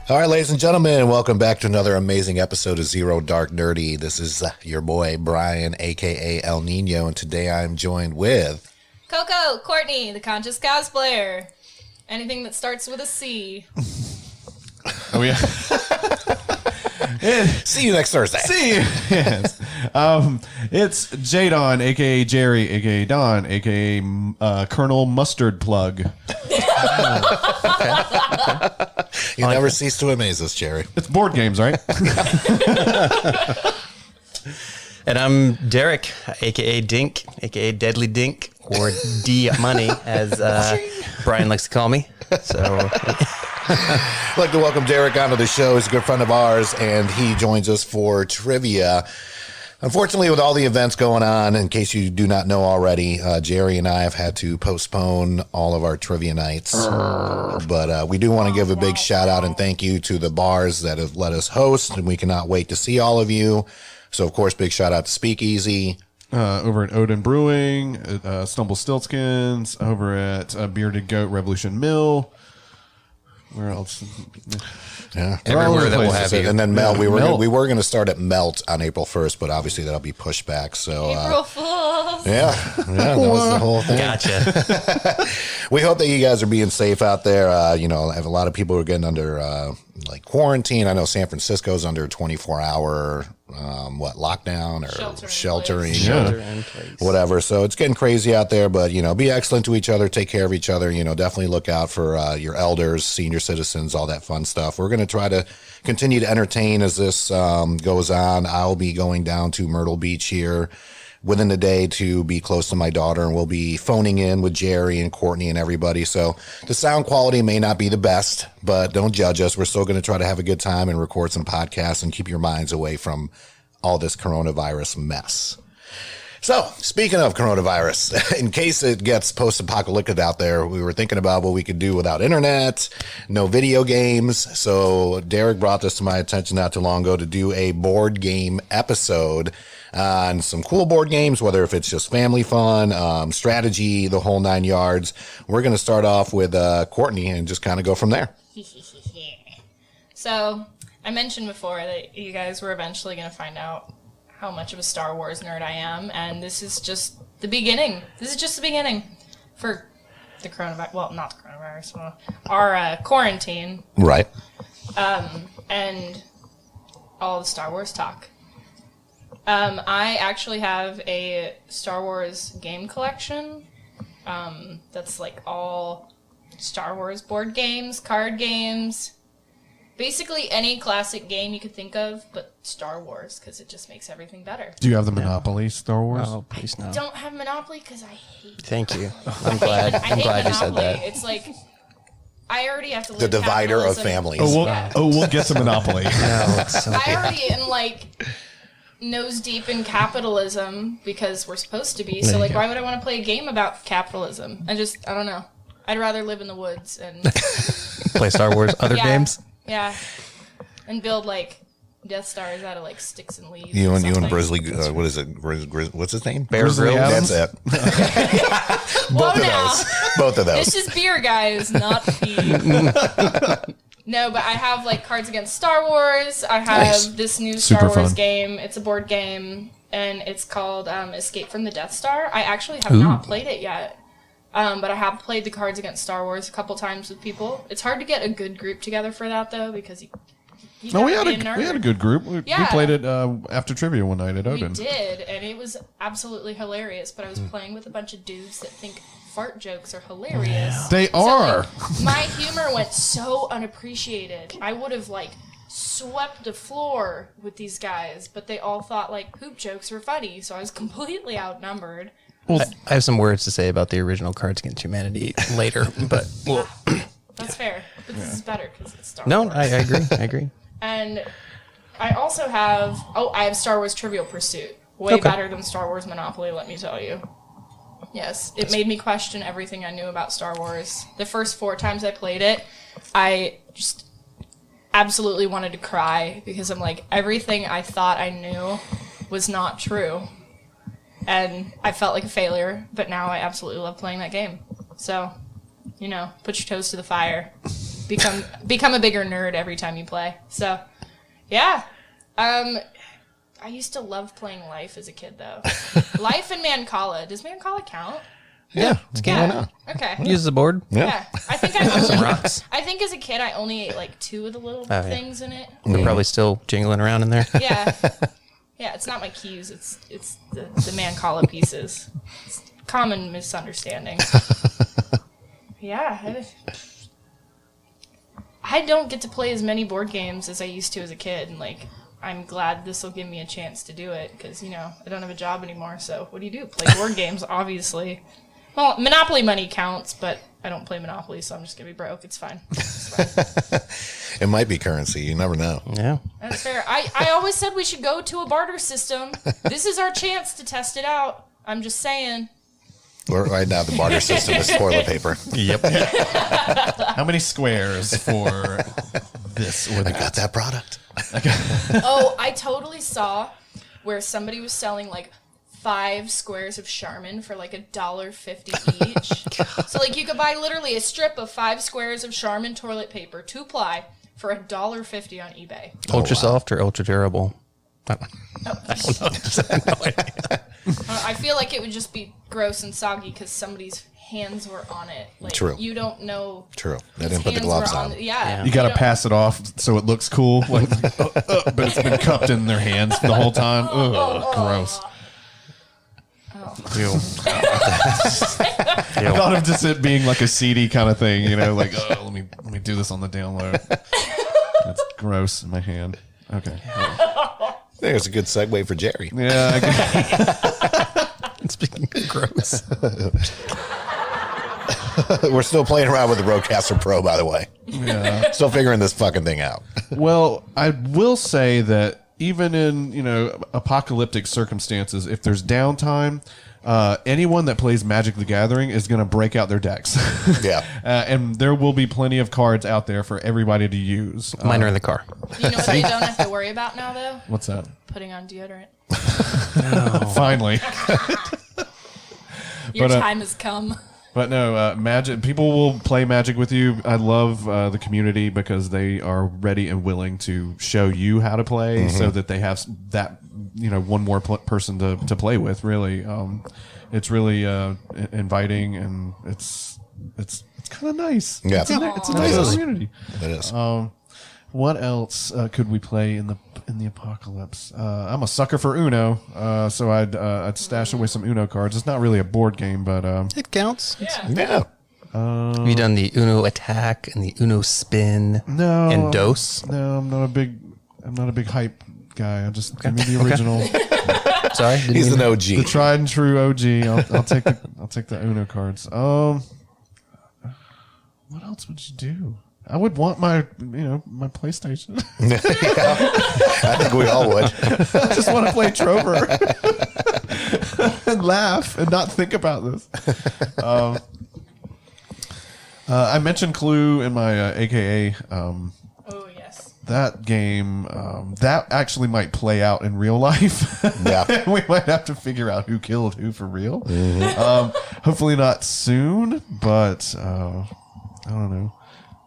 All right, ladies and gentlemen, welcome back to another amazing episode of Zero Dark Nerdy. This is your boy, Brian, a.k.a. El Nino, and today I'm joined with... Coco, Courtney, the conscious cosplayer. Anything that starts with a C. Oh, yeah. See you next Thursday. See you. Yes. It's Jadon, a.k.a. Jerry, a.k.a. Don, a.k.a. Colonel Mustard Plug. You never cease to amaze us, Jerry. It's board games, right? And I'm Derek, a.k.a. Dink, a.k.a. Deadly Dink, or D Money, as Brian likes to call me. So, I'd like to welcome Derek onto the show. He's a good friend of ours, and he joins us for trivia. Unfortunately, with all the events going on, in case you do not know already, Jerry and I have had to postpone all of our trivia nights. But we do want to give a big shout out and thank you to the bars that have let us host, and we cannot wait to see all of you. So, of course, big shout out to Speakeasy. Over at Odin Brewing, Stumble Stiltskins, over at Bearded Goat Revolution Mill. Where else? Yeah, everywhere that will have you. And then Melt. We were going to start at Melt on April 1st, but obviously that'll be pushed back. So April Fools. Yeah, that was the whole thing. gotcha. We hope that you guys are being safe out there. I have a lot of people who are getting under quarantine. I know San Francisco's under 24-hour lockdown or sheltering, Shelter in place. whatever. So it's getting crazy out there. But be excellent to each other. Take care of each other. Definitely look out for your elders, senior citizens, all that fun stuff. We're going to try to continue to entertain as this goes on. I'll be going down to Myrtle Beach here within the day to be close to my daughter, and we'll be phoning in with Jerry and Courtney and everybody. So the sound quality may not be the best, but don't judge us. We're still going to try to have a good time and record some podcasts and keep your minds away from all this coronavirus mess. So, speaking of coronavirus, in case it gets post-apocalyptic out there, we were thinking about what we could do without internet, no video games. So, Derek brought this to my attention not too long ago to do a board game episode on some cool board games, whether if it's just family fun, strategy, the whole 9 yards. We're going to start off with Courtney and just kind of go from there. So, I mentioned before that you guys were eventually going to find out how much of a Star Wars nerd I am, and this is just the beginning. This is just the beginning for the coronavirus. Well, not the coronavirus. Well, our quarantine. Right. And all the Star Wars talk. I actually have a Star Wars game collection. That's like all Star Wars board games, card games. Basically any classic game you could think of, but Star Wars, because it just makes everything better. Do you have the Monopoly Star Wars? Oh, please no. I don't have Monopoly because I hate it. Thank you. I'm glad you said that. It's like, I already have to live The divider of capitalism. families. We'll get some Monopoly. No, it's so I already am nose deep in capitalism because we're supposed to be. So why would I want to play a game about capitalism? I don't know. I'd rather live in the woods and play Star Wars other games. Yeah, and build Death Stars out of sticks and leaves. You and Grizzly, what is it? What's his name? Bear Grylls. That's it. Whoa, Both of those. This is beer, guys, not feed. No, but I have Cards Against Star Wars. I have this new Star Super Wars fun. game. It's a board game, and it's called Escape from the Death Star. I actually have not played it yet. But I have played the Cards Against Star Wars a couple times with people. It's hard to get a good group together for that, though, because you No, we gotta had be a nerd. we had a good group. We played it after trivia one night at Odin. We did, and it was absolutely hilarious. But I was playing with a bunch of dudes that think fart jokes are hilarious. They are. My humor went so unappreciated. I would have swept the floor with these guys, but they all thought poop jokes were funny, so I was completely outnumbered. I have some words to say about the original Cards Against Humanity later, but That's fair, but this is better because it's Star no, Wars. I agree. And I also have Star Wars Trivial Pursuit. Way better than Star Wars Monopoly, let me tell you. Yes, it made me question everything I knew about Star Wars. The first 4 times I played it, I just absolutely wanted to cry because I'm everything I thought I knew was not true. And I felt like a failure, but now I absolutely love playing that game. So, put your toes to the fire. become a bigger nerd every time you play. So, yeah. I used to love playing Life as a kid, though. Life and Mancala. Does Mancala count? Yeah, it's Yeah. going on. Okay. Use the board. Yeah. I think I think as a kid I only ate like 2 of the little things in it. They're probably still jingling around in there. Yeah. Yeah, it's not my keys. It's the Mancala pieces. It's a common misunderstanding. Yeah. I don't get to play as many board games as I used to as a kid, and like I'm glad this will give me a chance to do it because I don't have a job anymore. So what do? Play board games, obviously. Well, Monopoly money counts, but I don't play Monopoly, so I'm just gonna be broke. It's fine. It might be currency. You never know. Yeah. That's fair. I always said we should go to a barter system. This is our chance to test it out. I'm just saying. Right now, the barter system is toilet paper. Yep. How many squares for this or I that? got that product. Oh, I totally saw where somebody was selling like 5 squares of Charmin for like $1.50 each. So like you could buy literally a strip of 5 squares of Charmin toilet paper, 2-ply, for $1.50 on eBay. Ultra soft or ultra durable? I feel like it would just be gross and soggy because somebody's hands were on it. Like, True. You don't know. True. They whose didn't put the hands gloves were on. Yeah. You got to don't- pass it off so it looks cool, like, but it's been cupped in their hands the whole time. Ugh, gross. Ew. I thought of just it being like a CD kind of thing, like, oh, let me do this on the download. It's gross in my hand. Okay. There's a good segue for Jerry. Yeah. I guess. Speaking of gross. We're still playing around with the Rodecaster Pro, by the way. Yeah. Still figuring this fucking thing out. Well, I will say that even in, apocalyptic circumstances, if there's downtime, anyone that plays Magic the Gathering is going to break out their decks. Yeah. And there will be plenty of cards out there for everybody to use. Mine are in the car. You know what you don't have to worry about now, though? What's that? Putting on deodorant. Finally. Your But, time has come. But no, Magic. People will play Magic with you. I love the community because they are ready and willing to show you how to play, so that they have that one more person to play with. Really, it's really inviting, and it's kind of nice. Yeah. It's a nice Absolutely. community. It is. What else could we play in the apocalypse? I'm a sucker for Uno, so I'd stash away some Uno cards. It's not really a board game, but It counts. Yeah. Have you done the Uno attack and the Uno spin? no, And dose? No, I'm not a big hype guy. I just give me the original, Sorry, didn't He's mean an to- the OG. tried and true OG. I'll take the Uno cards. What else would you do? I would want my PlayStation. I think we all would. I just want to play Trover and laugh and not think about this. I mentioned Clue in my AKA. Oh, yes. That game, that actually might play out in real life. Yeah. We might have to figure out who killed who for real. Hopefully not soon, but I don't know.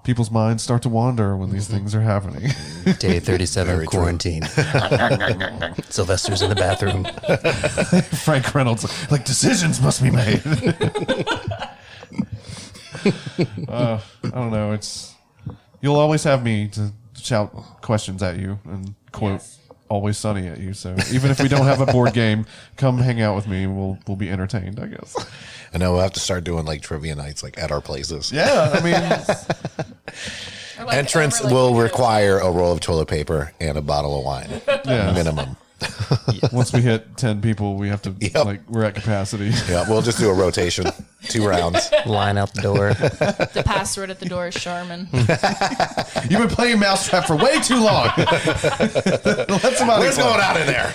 People's minds start to wander when these things are happening. Day 37 Very true. quarantine. Sylvester's in the bathroom. Frank Reynolds, like, decisions must be made. I don't know. You'll always have me to shout questions at you and quote Yes. Always Sunny at you. So even if we don't have a board game, come hang out with me. We'll be entertained, I guess. I know we'll have to start doing like trivia nights like at our places. Yeah, I mean, Yes. Or like- Entrance or like will the- require a roll of toilet paper and a bottle of wine. yeah. Minimum. Once we hit 10 people, we have to Yep. we're at capacity. Yeah, we'll just do a rotation. 2 rounds. Line out the door. The password at the door is Charmin. You've been playing Mousetrap for way too long. Let somebody What's play. going on in there?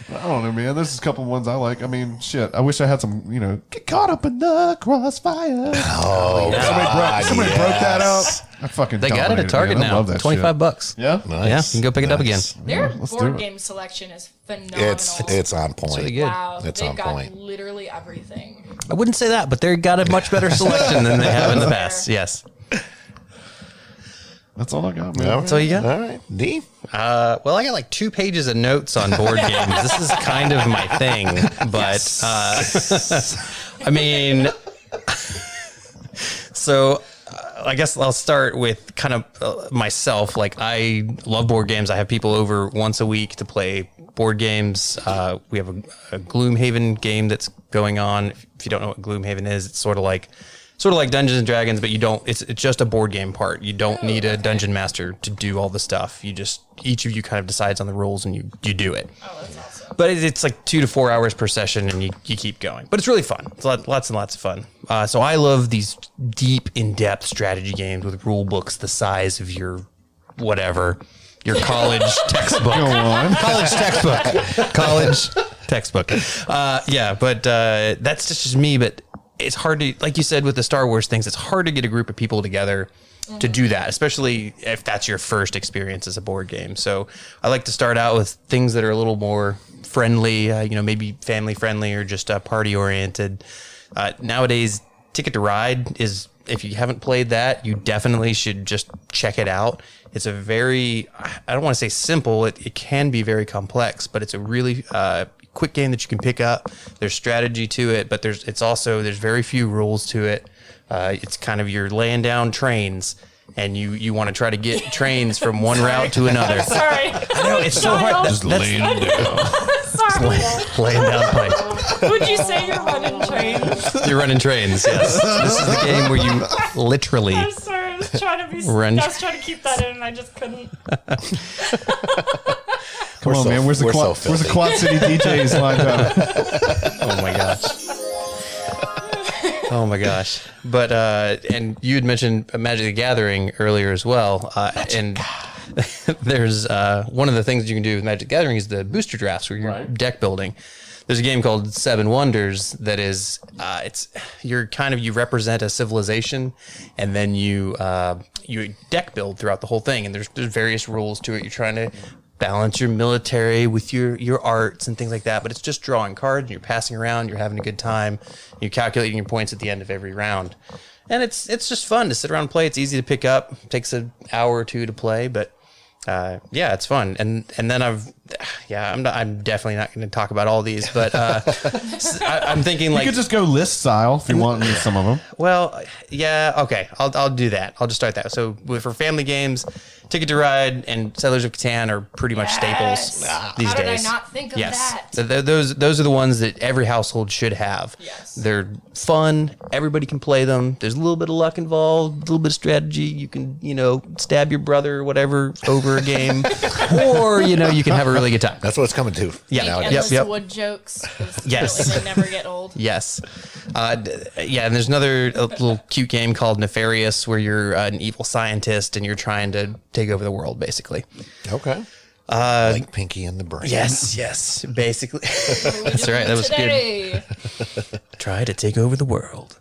I don't know, man. There's a couple ones I like. I mean, shit. I wish I had some, get caught up in the crossfire. Oh, Somebody broke that out. They got it at Target now. $25. Yeah. Yeah, you can go pick it up again. Their do board it. game selection is phenomenal. It's on point. really good. Wow, It's they've on got point. literally everything. I wouldn't say that, but they've got a much better selection than they have in the past. Yes. That's all I got, man. All That's all you got? All right. D? Well, I got like 2 pages of notes on board games. This is kind of my thing, but I mean, so I guess I'll start with kind of myself. Like, I love board games. I have people over once a week to play board games. We have a Gloomhaven game that's going on. If you don't know what Gloomhaven is, it's sort of like Dungeons and Dragons, but you don't. It's just a board game part. You don't need a dungeon master to do all the stuff. You just each of you kind of decides on the rules and you do it. Oh, that's awesome. But it's like 2 to 4 hours per session, and you keep going. But it's really fun. It's lots and lots of fun. So I love these deep, in-depth strategy games with rule books the size of your whatever, your college textbook. Go on. College textbook. Yeah, but that's just me. But it's hard to, like you said, with the Star Wars things, it's hard to get a group of people together to do that, especially if that's your first experience as a board game. So I like to start out with things that are a little more friendly, maybe family friendly or just party oriented. Nowadays, Ticket to Ride is, if you haven't played that, you definitely should just check it out. It's a very, I don't want to say simple, it can be very complex, but it's a really quick game that you can pick up. There's strategy to it, but there's very few rules to it. It's kind of you're laying down trains, and you want to try to get trains from one route to another. Sorry. I know, it's so hard. Just laying down. Sorry. Laying down pipe. Would you say you're running trains? You're running trains, yes. This is the game where you literally I'm sorry. I was trying to be. Run. I was trying to keep that in, and I just couldn't. Come on, man. Where's the Quad City DJs lined up? Oh my gosh. Oh my gosh. But and you had mentioned Magic the Gathering earlier as well. And there's one of the things you can do with Magic the Gathering is the booster drafts where you're deck building. There's a game called Seven Wonders that is you represent a civilization, and then you deck build throughout the whole thing, and there's various rules to it. You're trying to balance your military with your arts and things like that, but it's just drawing cards and you're passing around, you're having a good time, you're calculating your points at the end of every round. And it's just fun to sit around and play. It's easy to pick up. It takes an hour or 2 to play, but yeah, it's fun. And then I'm definitely not going to talk about all these, but I'm thinking like You could just go list style if you want some of them. well, yeah, okay. I'll do that. I'll just start that. So for family games, Ticket to Ride and Settlers of Catan are pretty much staples these How did I days. not think of Yes, that? So those are the ones that every household should have. Yes. They're fun. Everybody can play them. There's a little bit of luck involved, a little bit of strategy. You can stab your brother or whatever over a game, or you can have a really good time. That's what it's coming to. Yeah. nowadays. Endless wood jokes. 'Cause Yes. really, they never get old. Yes. Yeah, and there's another little cute game called Nefarious where you're an evil scientist and you're trying to take over the world, basically. Okay. Like Pinky and the Brain. Yes, basically. That's right. That was Today. good. Try to take over the world.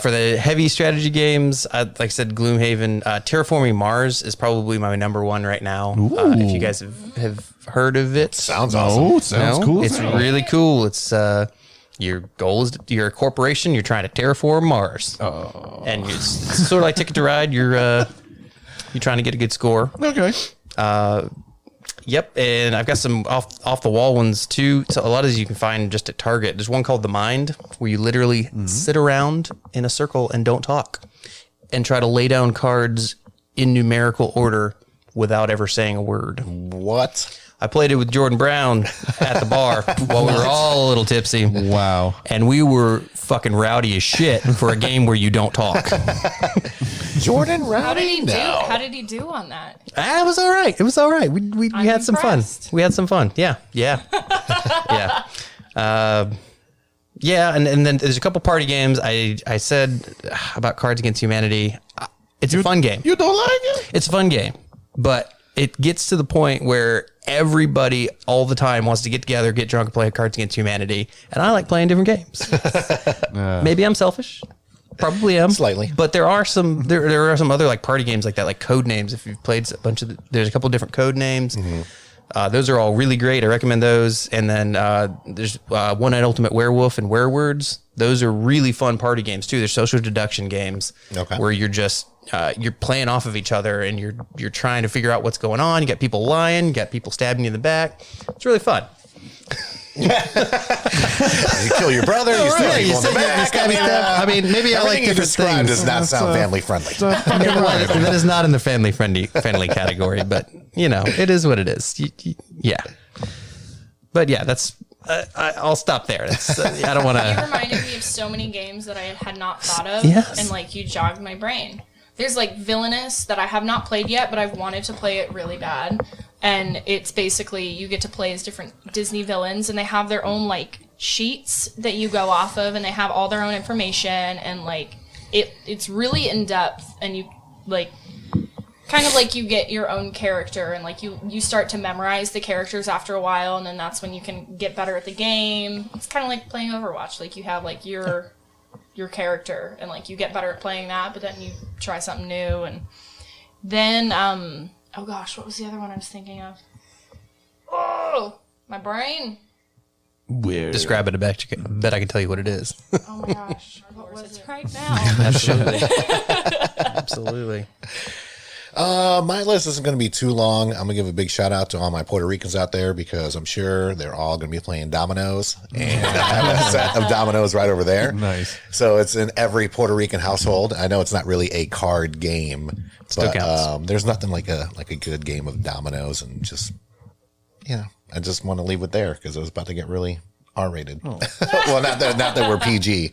For the heavy strategy games, like I said, Gloomhaven, Terraforming Mars is probably my number one right now. If you guys have heard of it. Sounds awesome. Sounds No? cool. It's really cool. It's your goal is you're a corporation. You're trying to terraform Mars. Oh. And it's sort of like Ticket to Ride. You're trying to get a good score. Okay. Yep, and I've got some off the wall ones too. So a lot of these you can find just at Target. There's one called The Mind, where you literally sit around in a circle and don't talk, and try to lay down cards in numerical order without ever saying a word. What? I played it with Jordan Brown at the bar while we were all a little tipsy. Wow. And we were fucking rowdy as shit for a game where you don't talk. Jordan How Rowdy? did he do? No. How did he do on that? It was all right. It was all right. We had some fun. impressed. We had some fun. Yeah. Yeah. Yeah. And then there's a couple party games. I said about Cards Against Humanity. It's a fun game. You don't like it? It's a fun game, but it gets to the point where everybody all the time wants to get together, get drunk, and play Cards Against Humanity. And I like playing different games. Maybe I'm selfish. Probably am Slightly. but there are some there are some other like party games like that, like Code Names. If you've played a bunch of there's a couple different Code Names. Those are all really great. I recommend those. And then there's One Night Ultimate Werewolf and Werewords. Those are really fun party games too. They're social deduction games where you're just you're playing off of each other and you're trying to figure out what's going on. You got people lying, you got people stabbing you in the back. It's really fun. You kill your brother, you stab people in the back. I mean, maybe I like Everything you different described things. does not sound family friendly. That is not in the family friendly category, but you know, it is what it is. Yeah. But yeah, that's. I'll stop there. I don't want You to. reminded me of so many games that I had not thought of, Yes. and like you jogged my brain. There's like Villainous that I have not played yet, but I've wanted to play it really bad. And it's basically you get to play as different Disney villains, and they have their own like sheets that you go off of, and they have all their own information, and like it's really in depth, and you like kind of like you get your own character, and like you start to memorize the characters after a while, and then that's when you can get better at the game. It's kind of like playing Overwatch. Like you have like your character, and like you get better at playing that, but then you try something new, and then oh gosh, what was the other one I was thinking of? Oh, my brain. Weird. Describe it. I bet I can tell you what it is. Oh my gosh, what was it right now? Absolutely. Absolutely. My list isn't going to be too long. I'm going to give a big shout out to all my Puerto Ricans out there because I'm sure they're all going to be playing dominoes, and I have a set of dominoes right over there. Nice. So it's in every Puerto Rican household. I know it's not really a card game, Still but counts. there's nothing like a good game of dominoes, and just I just want to leave it there because it was about to get really R-rated. Well, not that we're PG.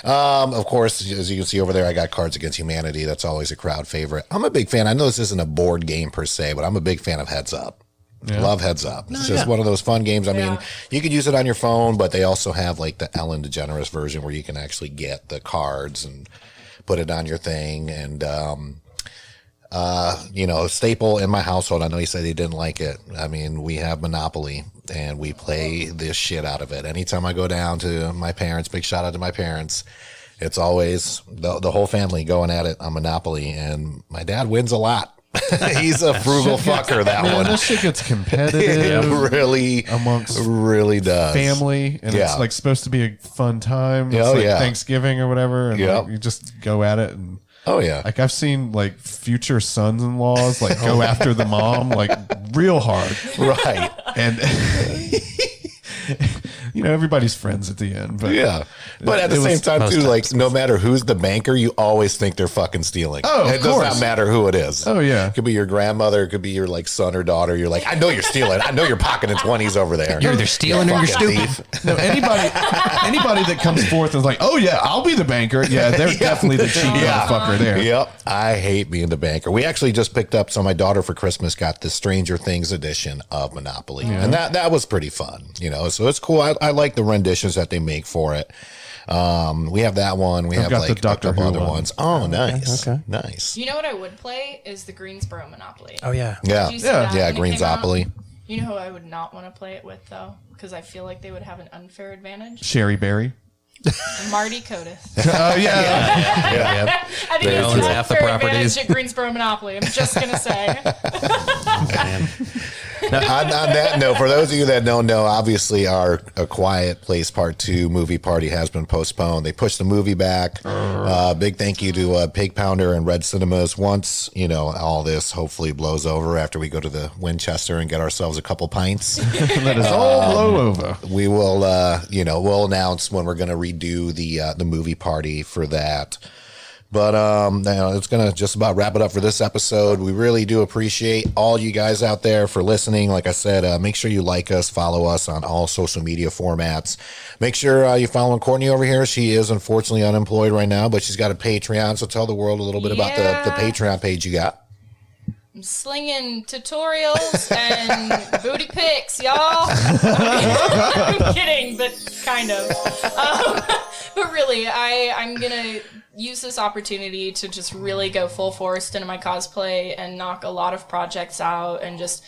Of course, as you can see over there, I got Cards Against Humanity. That's always a crowd favorite. I'm a big fan. I know this isn't a board game per se, but I'm a big fan of Heads Up. Love Heads Up. It's just one of those fun games. I mean, you could use it on your phone, but they also have like the Ellen DeGeneres version where you can actually get the cards and put it on your thing. And staple in my household. I know you said you didn't like it. I mean, we have Monopoly and we play this shit out of it. Anytime I go down to my parents, big shout out to my parents, it's always the whole family going at it on Monopoly, and my dad wins a lot. He's a frugal fucker, that Man, one. this shit gets competitive. It really does. Family, and it's like supposed to be a fun time. It's like Thanksgiving or whatever, and like, you just go at it. And like I've seen like future sons-in-laws like go after the mom like real hard, right? And everybody's friends at the end, but but at the same time too, like no matter who's the banker, you always think they're fucking stealing. It does not matter who it is. It could be your grandmother, it could be your like son or daughter. You're like, I know you're stealing. I know you're pocketing 20s over there. You're either stealing or you're stupid. No, anybody that comes forth and is like, oh yeah, I'll be the banker. Yeah, they're definitely the cheap motherfucker there. Yep. I hate being the banker. We actually just picked up, so my daughter for Christmas got the Stranger Things edition of Monopoly. And that was pretty fun, so it's cool. I like the renditions that they make for it. We have that one. We have got like the Doctor a couple Who other one. ones. Oh, nice. Okay. Nice. You know what I would play is the Greensboro Monopoly. Oh yeah. Yeah. Did you see that when it came Greensopoly. out? You know who I would not want to play it with though, because I feel like they would have an unfair advantage. Sherry Berry. Marty Codis. Oh Yeah. I think They it's own an half the unfair properties. advantage at Greensboro Monopoly. I'm just gonna say. On that note, for those of you that don't know, obviously our A Quiet Place Part 2 movie party has been postponed. They pushed the movie back. Big thank you to Pig Pounder and Red Cinemas. Once, all this hopefully blows over after we go to the Winchester and get ourselves a couple pints. Let us all blow over. We will, we'll announce when we're going to redo the movie party for that. But it's going to just about wrap it up for this episode. We really do appreciate all you guys out there for listening. Like I said, make sure you like us, follow us on all social media formats. Make sure you're following Courtney over here. She is unfortunately unemployed right now, but she's got a Patreon. So tell the world a little bit about the Patreon page you got. I'm slinging tutorials and booty pics, y'all. I'm kidding, but kind of. But really, I'm going to use this opportunity to just really go full force into my cosplay and knock a lot of projects out and just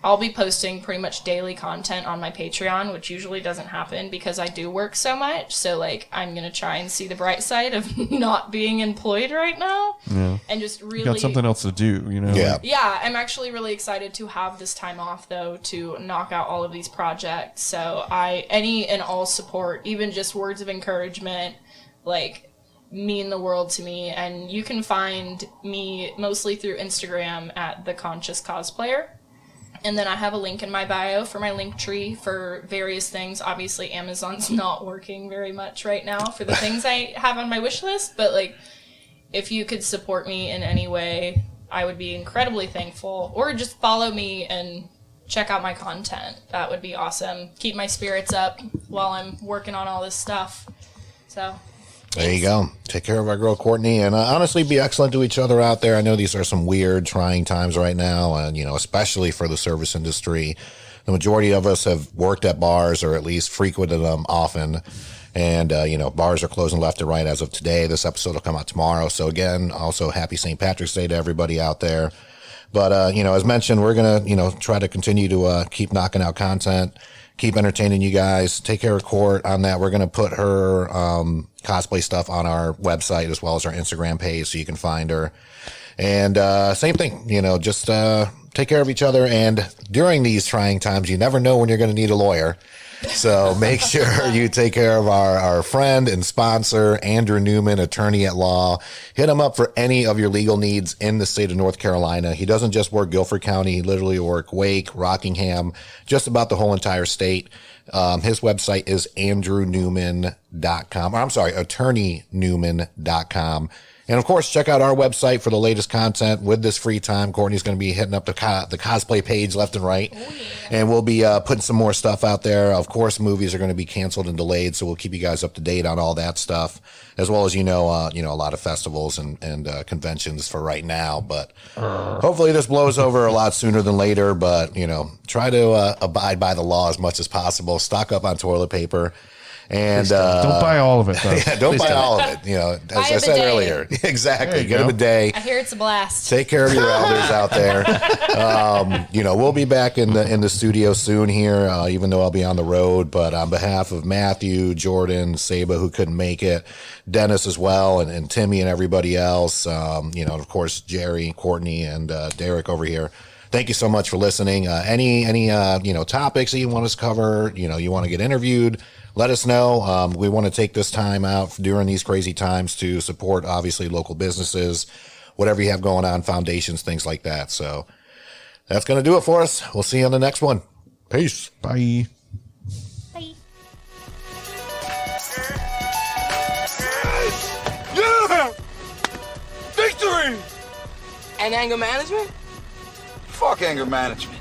I'll be posting pretty much daily content on my Patreon, which usually doesn't happen because I do work so much. So, like, I'm going to try and see the bright side of not being employed right now. Yeah. And just really... You got something else to do, you know? Yeah. Yeah, I'm actually really excited to have this time off, though, to knock out all of these projects. So any and all support, even just words of encouragement, like, mean the world to me. And you can find me mostly through Instagram at The Conscious Cosplayer. And then I have a link in my bio for my link tree for various things. Obviously, Amazon's not working very much right now for the things I have on my wish list. But, like, if you could support me in any way, I would be incredibly thankful. Or just follow me and check out my content. That would be awesome. Keep my spirits up while I'm working on all this stuff. So... There you go. Take care of our girl Courtney, and honestly, be excellent to each other out there. I know these are some weird, trying times right now, and especially for the service industry. The majority of us have worked at bars or at least frequented them often, and bars are closing left and right as of today. This episode will come out tomorrow. So again, also happy St. Patrick's Day to everybody out there. But as mentioned, we're gonna try to continue to keep knocking out content. Keep entertaining you guys. Take care of Court on that. We're going to put her cosplay stuff on our website as well as our Instagram page so you can find her. And same thing, just take care of each other. And during these trying times, you never know when you're going to need a lawyer. So make sure you take care of our friend and sponsor, Andrew Newman, attorney at law. Hit him up for any of your legal needs in the state of North Carolina. He doesn't just work Guilford County. He literally works Wake, Rockingham, just about the whole entire state. His website is andrewnewman.com. Or I'm sorry, attorneynewman.com. And of course, check out our website for the latest content. With this free time, Courtney's going to be hitting up the cosplay page left and right. Oh, yeah. And we'll be putting some more stuff out there. Of course, movies are going to be canceled and delayed, so we'll keep you guys up to date on all that stuff, as well as a lot of festivals and conventions for right now. But hopefully this blows over a lot sooner than later. But try to abide by the law as much as possible. Stock up on toilet paper. And don't buy all of it, though. Yeah, don't buy all of it. As I said earlier, exactly. Get them a day. I hear it's a blast. Take care of your elders out there. We'll be back in the studio soon here, even though I'll be on the road. But on behalf of Matthew, Jordan, Saba, who couldn't make it, Dennis as well, and Timmy and everybody else. Of course, Jerry, Courtney, and Derek over here. Thank you so much for listening. Any topics that you want us to cover, you want to get interviewed, let us know. We want to take this time out during these crazy times to support, obviously, local businesses, whatever you have going on, foundations, things like that. So that's going to do it for us. We'll see you on the next one. Peace. Bye. Bye. Yeah! Victory! And anger management? Fuck anger management.